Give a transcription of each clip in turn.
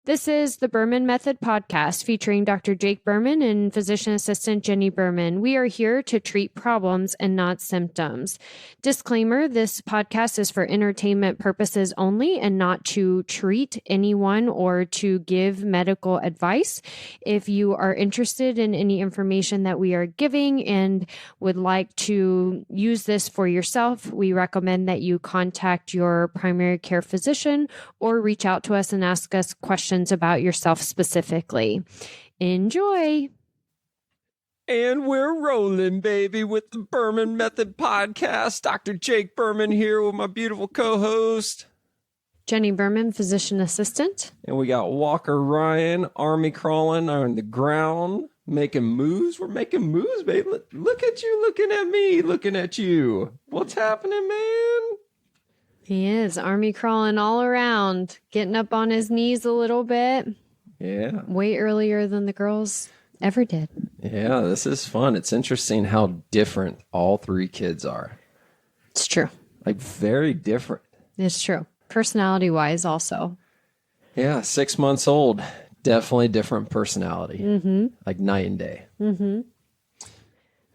This is the Berman Method podcast featuring Dr. Jake Berman and physician assistant Jenni Berman. We are here to treat problems and not symptoms. Disclaimer, this podcast is for entertainment purposes only and not to treat anyone or to give medical advice. If you are interested in any information that we are giving and would like to use this for yourself, we recommend that you contact your primary care physician or reach out to us and ask us questions about yourself specifically. Enjoy. And we're rolling, baby, with the Berman Method podcast. Dr. Jake Berman here with my beautiful co-host, Jenni Berman, physician assistant. And we got Walker Ryan, army crawling on the ground, making moves. We're making moves, baby. Look at you looking at me, looking at you. What's happening, man? He is army crawling all around, getting up on his knees a little bit. Yeah. Way earlier than the girls ever did. Yeah, this is fun. It's interesting how different all three kids are. It's true. Like, very different. It's true. Personality-wise also. Yeah, 6 months old. Definitely different personality. Mm-hmm. Like night and day. Mm-hmm.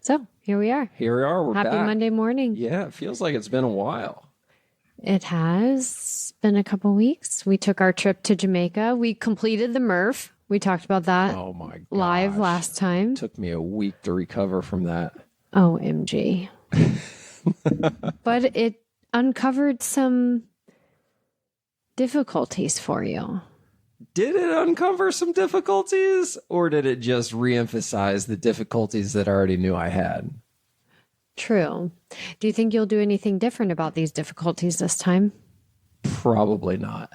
So, here we are. Here we are. We're Happy back. Monday morning. Yeah, it feels like it's been a while. It has been a couple weeks. We took our trip to Jamaica. We completed the MRF. We talked about that live last time. Took me a week to recover from that. OMG. But it uncovered some difficulties for you. Did it uncover some difficulties, or did it just reemphasize the difficulties that I already knew I had? True. Do you think you'll do anything different about these difficulties this time? Probably not.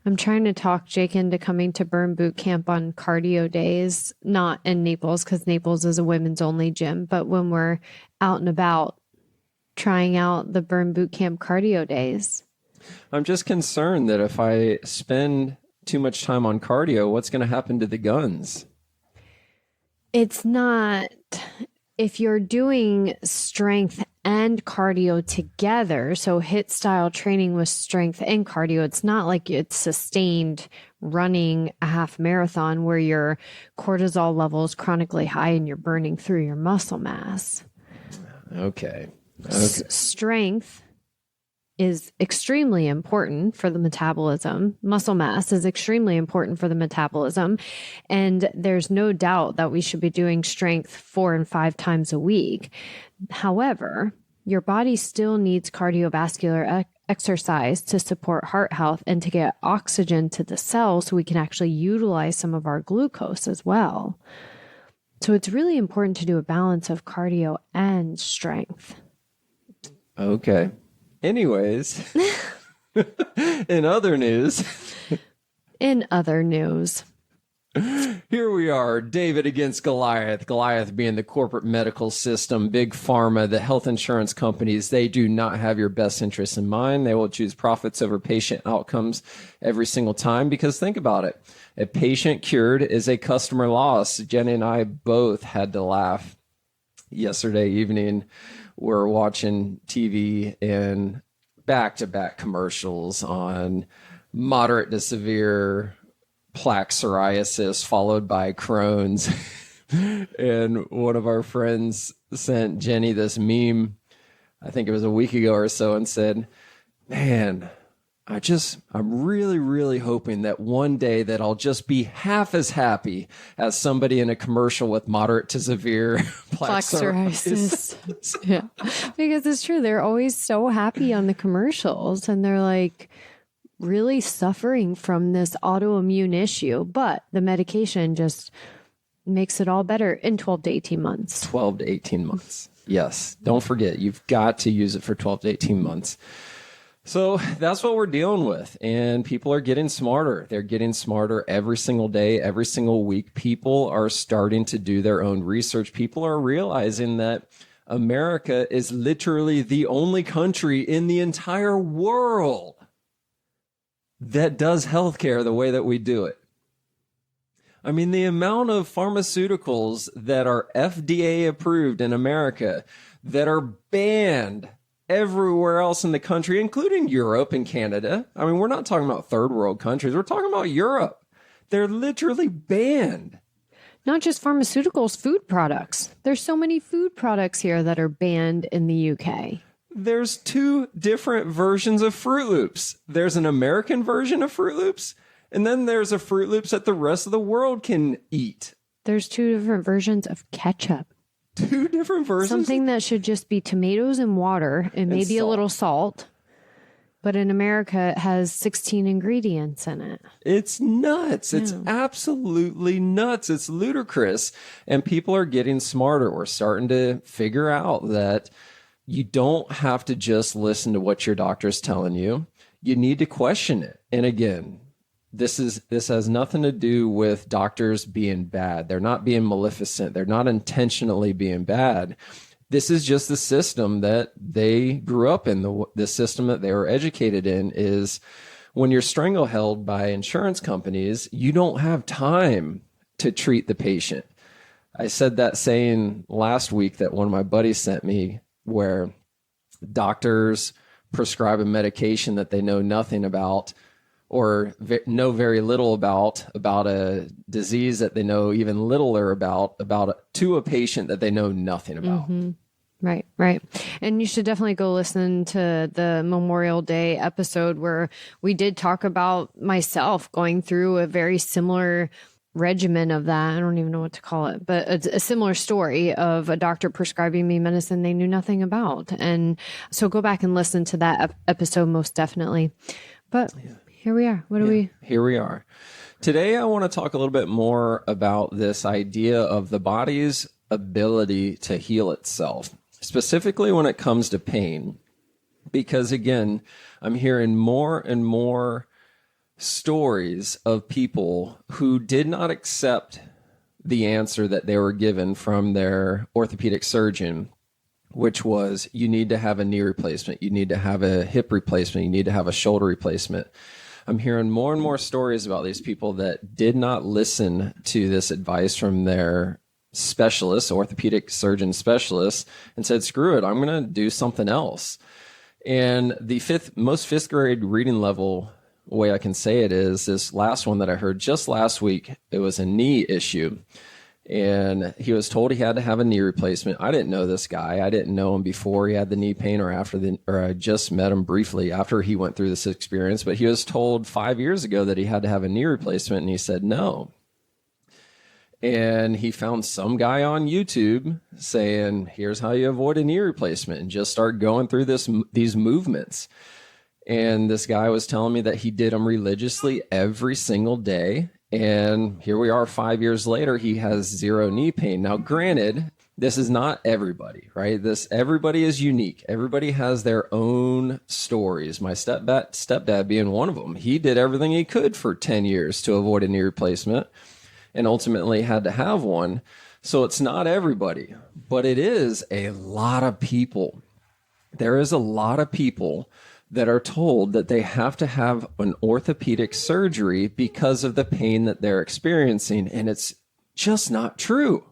I'm trying to talk Jake into coming to Burn Boot Camp on cardio days, not in Naples because Naples is a women's only gym, but when we're out and about trying out the Burn Boot Camp cardio days. I'm just concerned that if I spend too much time on cardio, what's going to happen to the guns? It's not... If you're doing strength and cardio together, so HIIT style training with strength and cardio, it's not like it's sustained running a half marathon where your cortisol level is chronically high and you're burning through your muscle mass. Okay. Strength is extremely important for the metabolism. Muscle mass is extremely important for the metabolism. And there's no doubt that we should be doing strength 4 and 5 times a week. However, your body still needs cardiovascular exercise to support heart health and to get oxygen to the cells so we can actually utilize some of our glucose as well. So it's really important to do a balance of cardio and strength. Okay. Anyways, in other news, here we are, David against Goliath. Goliath being the corporate medical system, Big Pharma, the health insurance companies. They do not have your best interests in mind. They will choose profits over patient outcomes every single time, because think about it. A patient cured is a customer loss. Jenni and I both had to laugh yesterday evening. We're watching TV and back-to-back commercials on moderate to severe plaque psoriasis followed by Crohn's. And one of our friends sent Jenni this meme, I think it was a week ago or so, and said, man, I'm really, really hoping that one day that I'll just be half as happy as somebody in a commercial with moderate to severe plaque psoriasis. Yeah, because it's true. They're always so happy on the commercials and they're like really suffering from this autoimmune issue, but the medication just makes it all better in 12 to 18 months. 12 to 18 months. Yes. Don't forget, you've got to use it for 12 to 18 months. So that's what we're dealing with. And people are getting smarter. They're getting smarter every single day, every single week. People are starting to do their own research. People are realizing that America is literally the only country in the entire world that does healthcare the way that we do it. I mean, the amount of pharmaceuticals that are FDA approved in America that are banned everywhere else in the country, including Europe and Canada. I mean, we're not talking about third world countries. We're talking about Europe. They're literally banned. Not just pharmaceuticals, food products. There's so many food products here that are banned in the UK. There's 2 different versions of Fruit Loops. There's an American version of Fruit Loops, and then there's a Fruit Loops that the rest of the world can eat. There's 2 different versions of ketchup. 2 different versions? Something that should just be tomatoes and water and maybe a little salt. But in America, it has 16 ingredients in it. It's nuts. It's absolutely nuts. It's ludicrous. And people are getting smarter. We're starting to figure out that you don't have to just listen to what your doctor's telling you. You need to question it. And again, this has nothing to do with doctors being bad. They're not being maleficent. They're not intentionally being bad. This is just the system that they grew up in. The system that they were educated in is when you're strangleheld by insurance companies, you don't have time to treat the patient. I said that saying last week that one of my buddies sent me, where doctors prescribe a medication that they know nothing about or know very little about a disease that they know even littler about to a patient that they know nothing about. Mm-hmm. Right. And you should definitely go listen to the Memorial Day episode where we did talk about myself going through a very similar regimen of that. I don't even know what to call it, but it's a similar story of a doctor prescribing me medicine they knew nothing about. And so go back and listen to that episode most definitely. But here we are. Here we are. Today, I want to talk a little bit more about this idea of the body's ability to heal itself, specifically when it comes to pain. Because again, I'm hearing more and more stories of people who did not accept the answer that they were given from their orthopedic surgeon, which was you need to have a knee replacement, you need to have a hip replacement, you need to have a shoulder replacement. I'm hearing more and more stories about these people that did not listen to this advice from their specialists, orthopedic surgeon specialists, and said, screw it, I'm going to do something else. And the most fifth grade reading level way I can say it is this last one that I heard just last week. It was a knee issue. And he was told he had to have a knee replacement. I didn't know this guy. I didn't know him before he had the knee pain or I just met him briefly after he went through this experience. But he was told 5 years ago that he had to have a knee replacement, and he said no. And he found some guy on YouTube saying, here's how you avoid a knee replacement, and just start going through these movements. And this guy was telling me that he did them religiously every single day. And here we are 5 years later, he has zero knee pain. Now, granted, this is not everybody, right? Everybody is unique. Everybody has their own stories. My stepdad being one of them. He did everything he could for 10 years to avoid a knee replacement and ultimately had to have one. So it's not everybody, but it is a lot of people. There is a lot of people that are told that they have to have an orthopedic surgery because of the pain that they're experiencing. And it's just not true.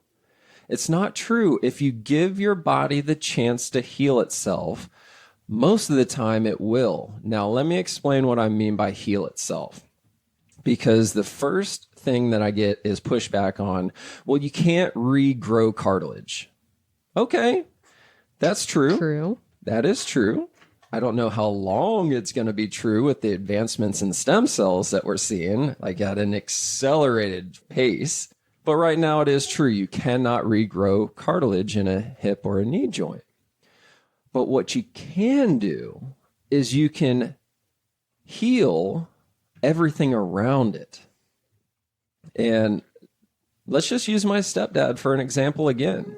It's not true. If you give your body the chance to heal itself, most of the time it will. Now, let me explain what I mean by heal itself. Because the first thing that I get is pushback on, well, you can't regrow cartilage. Okay, that's true. True. That is true. I don't know how long it's going to be true with the advancements in stem cells that we're seeing, like at an accelerated pace. But right now it is true. You cannot regrow cartilage in a hip or a knee joint. But what you can do is you can heal everything around it. And let's just use my stepdad for an example again.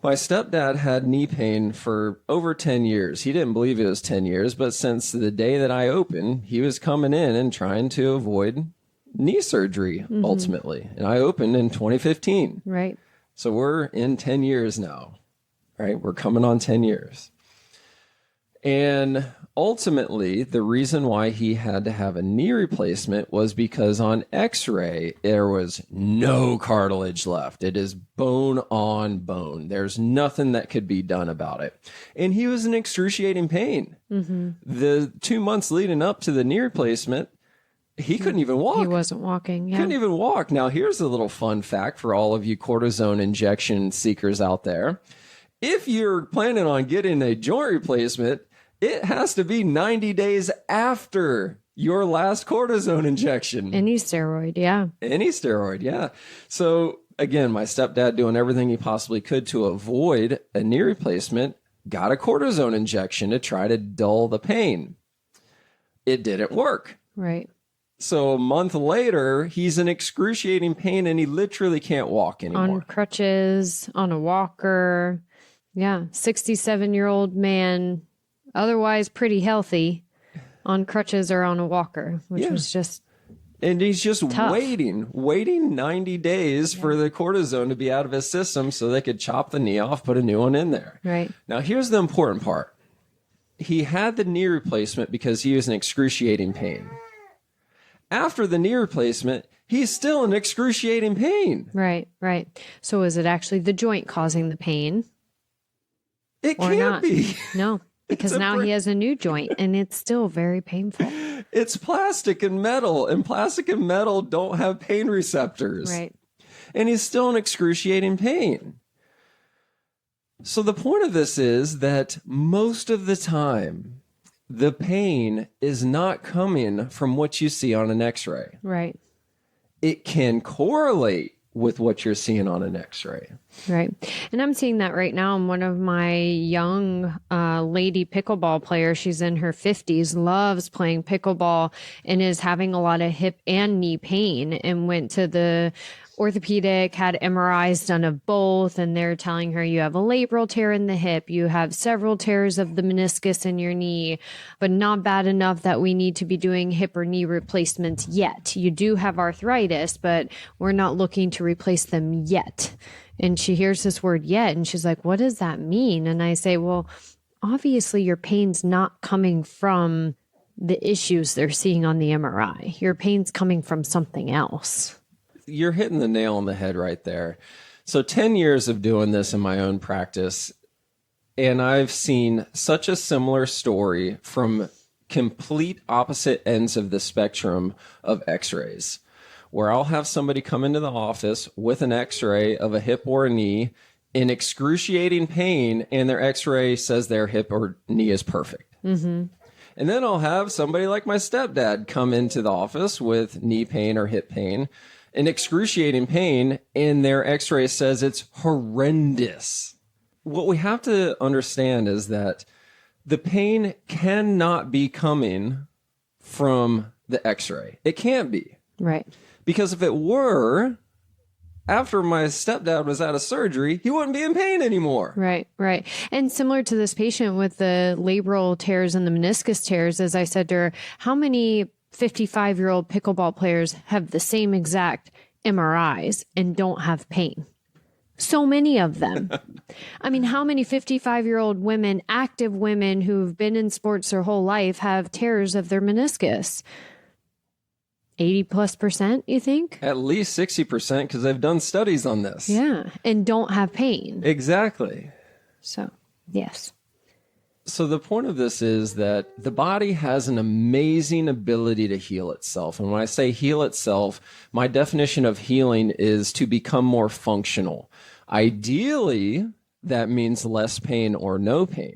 My stepdad had knee pain for over 10 years. He didn't believe it was 10 years, but since the day that I opened, he was coming in and trying to avoid knee surgery, ultimately. And I opened in 2015. Right. So we're in 10 years now, right? We're coming on 10 years. And ultimately, the reason why he had to have a knee replacement was because on X-ray, there was no cartilage left. It is bone on bone. There's nothing that could be done about it. And he was in excruciating pain. The 2 months leading up to the knee replacement, He couldn't even walk. He wasn't walking. Yeah. Couldn't even walk. Now, here's a little fun fact for all of you cortisone injection seekers out there. If you're planning on getting a joint replacement, it has to be 90 days after your last cortisone injection. Any steroid, yeah. Any steroid, yeah. So, again, my stepdad doing everything he possibly could to avoid a knee replacement, got a cortisone injection to try to dull the pain. It didn't work. Right. So a month later, he's in excruciating pain and he literally can't walk anymore. On crutches, on a walker. Yeah. 67-year-old man, otherwise pretty healthy, on crutches or on a walker, which was just And he's just tough. waiting 90 days for the cortisone to be out of his system so they could chop the knee off, put a new one in there. Right. Now, here's the important part. He had the knee replacement because he was in excruciating pain. After the knee replacement, he's still in excruciating pain. Right, right. So is it actually the joint causing the pain? It Or can't not? be. No, because now he has a new joint and it's still very painful. It's plastic and metal don't have pain receptors. Right. And he's still in excruciating pain. So the point of this is that most of the time, the pain is not coming from what you see on an x-ray. Right. It can correlate with what you're seeing on an x-ray. Right. And I'm seeing that right now. And one of my young lady pickleball players, she's in her 50s, loves playing pickleball and is having a lot of hip and knee pain, and went to the orthopedic, had MRIs done of both, and they're telling her you have a labral tear in the hip, you have several tears of the meniscus in your knee, but not bad enough that we need to be doing hip or knee replacements yet. You do have arthritis, but we're not looking to replace them yet. And she hears this word yet, and she's like, what does that mean? And I say, well, obviously your pain's not coming from the issues they're seeing on the MRI. Your pain's coming from something else. You're hitting the nail on the head right there. So 10 years of doing this in my own practice, and I've seen such a similar story from complete opposite ends of the spectrum of x-rays, where I'll have somebody come into the office with an x-ray of a hip or a knee in excruciating pain, and their x-ray says their hip or knee is perfect. Mm-hmm. And then I'll have somebody like my stepdad come into the office with knee pain or hip pain, in excruciating pain, and their x-ray says it's horrendous. What we have to understand is that the pain cannot be coming from the x-ray. It can't be. Right. Because if it were, after my stepdad was out of surgery, he wouldn't be in pain anymore. Right, right. And similar to this patient with the labral tears and the meniscus tears, as I said to her, how many 55-year-old pickleball players have the same exact MRIs and don't have pain? So many of them. I mean, how many 55-year-old women, active women who've been in sports their whole life, have tears of their meniscus? 80+%, you think? At least 60%, because they've done studies on this. Yeah, and don't have pain. Exactly. So, yes. So the point of this is that the body has an amazing ability to heal itself. And when I say heal itself, my definition of healing is to become more functional. Ideally, that means less pain or no pain.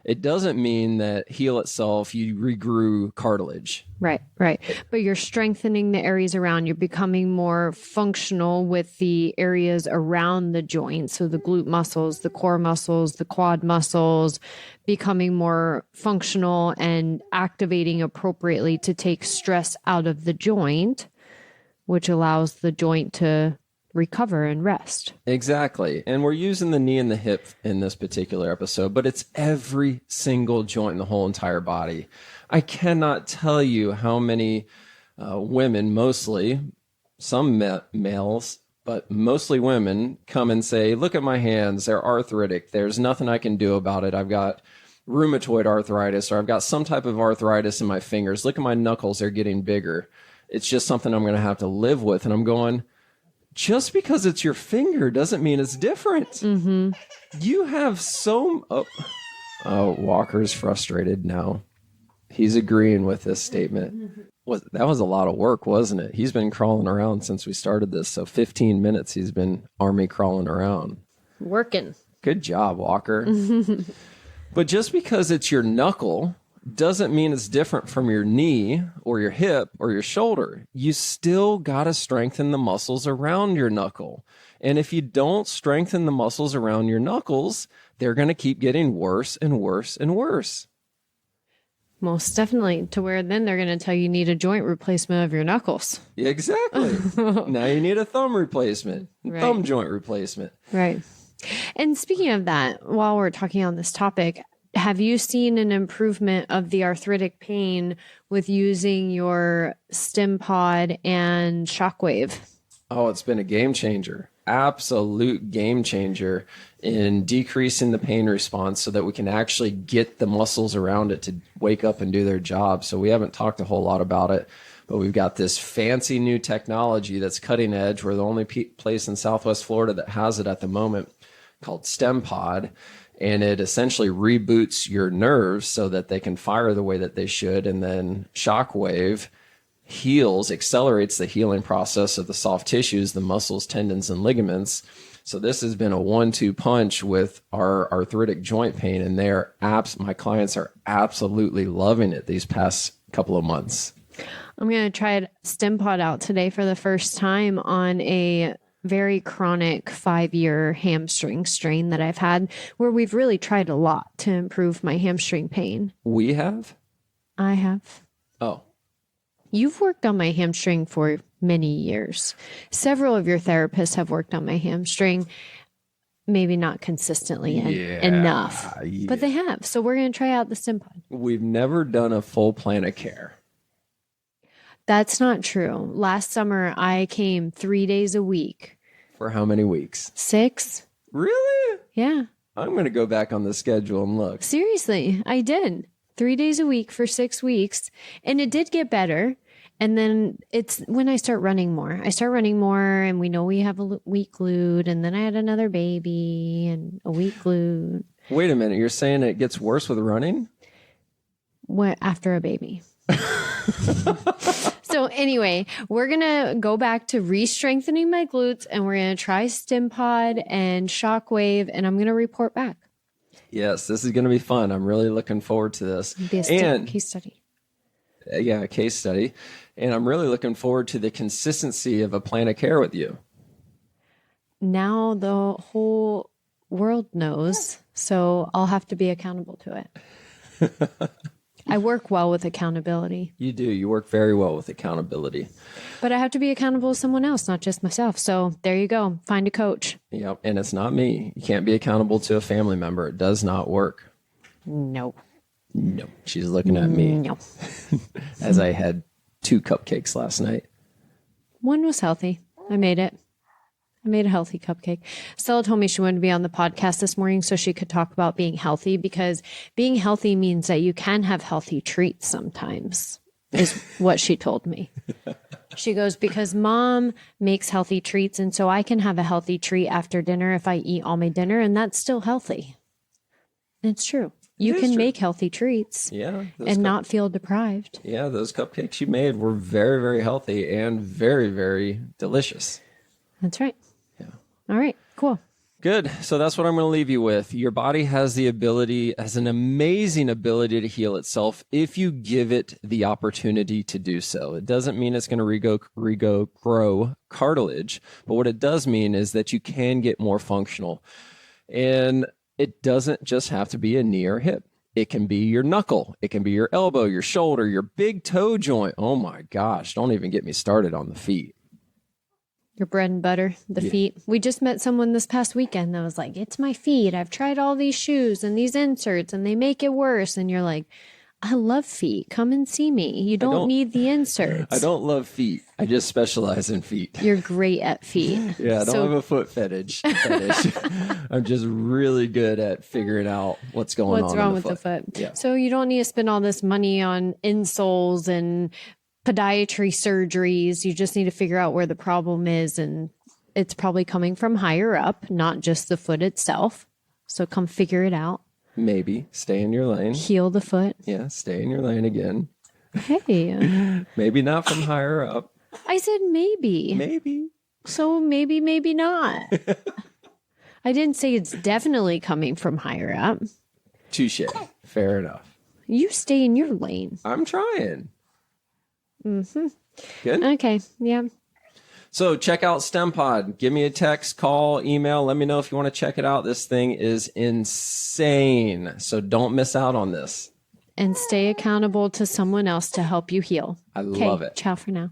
It doesn't mean that heal itself, you regrew cartilage. Right, right. But you're strengthening the areas around. You're becoming more functional with the areas around the joint. So the glute muscles, the core muscles, the quad muscles, becoming more functional and activating appropriately to take stress out of the joint, which allows the joint to recover and rest. Exactly. And we're using the knee and the hip in this particular episode, but it's every single joint in the whole entire body. I cannot tell you how many women, mostly, some males, but mostly women, come and say, look at my hands, they're arthritic. There's nothing I can do about it. I've got rheumatoid arthritis, or I've got some type of arthritis in my fingers. Look at my knuckles, they're getting bigger. It's just something I'm going to have to live with. And I'm going, just because it's your finger doesn't mean it's different. Mm-hmm. You have so... Oh, Walker's frustrated now. He's agreeing with this statement. That was a lot of work, wasn't it? He's been crawling around since we started this. So 15 minutes he's been army crawling around. Working. Good job, Walker. But just because it's your knuckle doesn't mean it's different from your knee or your hip or your shoulder. You still got to strengthen the muscles around your knuckle. And if you don't strengthen the muscles around your knuckles, they're going to keep getting worse and worse and worse. Most definitely, to where then they're going to tell you need a joint replacement of your knuckles. Exactly. Now you need a thumb replacement, thumb joint replacement. Right. And speaking of that, while we're talking on this topic, have you seen an improvement of the arthritic pain with using your StimPod and Shockwave? Oh, it's been a game changer. Absolute game changer in decreasing the pain response so that we can actually get the muscles around it to wake up and do their job. So we haven't talked a whole lot about it, but we've got this fancy new technology that's cutting edge. We're the only place in Southwest Florida that has it at the moment, called StimPod. And it essentially reboots your nerves so that they can fire the way that they should. And then Shockwave accelerates the healing process of the soft tissues, the muscles, tendons, and ligaments. So this has been a 1-2 punch with our arthritic joint pain, and my clients are absolutely loving it these past couple of months. I'm going to try StimPod out today for the first time on a very chronic 5-year hamstring strain that I've had, where we've really tried a lot to improve my hamstring pain. We have? I have. Oh. You've worked on my hamstring for many years. Several of your therapists have worked on my hamstring, maybe not consistently enough, but they have. So we're going to try out the StimPod. We've never done a full plan of care. That's not true. Last summer, I came 3 days a week. For how many weeks? 6. Really? Yeah. I'm going to go back on the schedule and look. Seriously, I did. 3 days a week for 6 weeks. And it did get better. And then it's when I start running more. And we know we have a weak glute. And then I had another baby and a weak glute. Wait a minute. You're saying it gets worse with running? What, after a baby. So anyway, we're going to go back to re-strengthening my glutes, and we're going to try StimPod and Shockwave, and I'm going to report back. Yes, this is going to be fun. I'm really looking forward to this. It'll be a case study. Yeah, a case study. And I'm really looking forward to the consistency of a plan of care with you. Now the whole world knows, so I'll have to be accountable to it. I work well with accountability. You do. You work very well with accountability. But I have to be accountable to someone else, not just myself. So there you go. Find a coach. Yep. And it's not me. You can't be accountable to a family member. It does not work. No. She's looking at me. No. As I had 2 cupcakes last night. One was healthy. I made it. I made a healthy cupcake. Stella told me she wanted to be on the podcast this morning so she could talk about being healthy, because being healthy means that you can have healthy treats sometimes, is what she told me. She goes, because mom makes healthy treats, and so I can have a healthy treat after dinner if I eat all my dinner, and that's still healthy. And it's true. You can make healthy treats and not feel deprived. Yeah, those cupcakes you made were very, very healthy and very, very delicious. That's right. All right, cool. Good. So that's what I'm going to leave you with. Your body has an amazing ability to heal itself if you give it the opportunity to do so. It doesn't mean it's going to grow cartilage, but what it does mean is that you can get more functional. And it doesn't just have to be a knee or hip. It can be your knuckle. It can be your elbow, your shoulder, your big toe joint. Oh my gosh, don't even get me started on the feet. Your bread and butter, the feet. We just met someone this past weekend that was like, it's my feet. I've tried all these shoes and these inserts and they make it worse. And you're like, I love feet. Come and see me. You don't need the inserts. I don't love feet. I just specialize in feet. You're great at feet. Yeah, I don't have a foot fetish. I'm just really good at figuring out what's going on. What's wrong with the foot. Yeah. So you don't need to spend all this money on insoles and podiatry surgeries. You just need to figure out where the problem is, and it's probably coming from higher up, not just the foot itself. So come figure it out. Maybe stay in your lane. Heal the foot. Yeah, stay in your lane again. Hey. Maybe not from higher up. I said maybe. Maybe. So maybe not. I didn't say it's definitely coming from higher up. Touche. Fair enough. You stay in your lane. I'm trying. Mm-hmm. Good. Okay. Yeah. So check out StimPod. Give me a text, call, email. Let me know if you want to check it out. This thing is insane. So don't miss out on this. And stay accountable to someone else to help you heal. I love it. Ciao for now.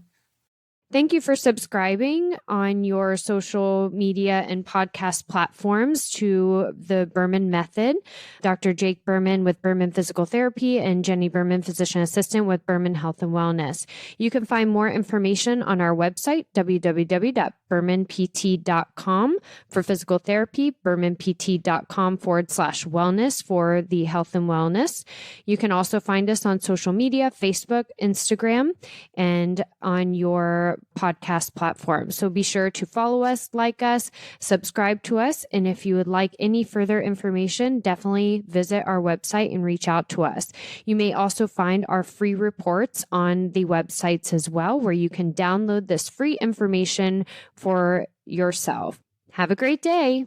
Thank you for subscribing on your social media and podcast platforms to the Berman Method. Dr. Jake Berman with Berman Physical Therapy and Jenni Berman, Physician Assistant with Berman Health and Wellness. You can find more information on our website, www.bermanpt.com for physical therapy, bermanpt.com/wellness for the health and wellness. You can also find us on social media, Facebook, Instagram, and on your podcast platform. So be sure to follow us, like us, subscribe to us. And if you would like any further information, definitely visit our website and reach out to us. You may also find our free reports on the websites as well, where you can download this free information for yourself. Have a great day.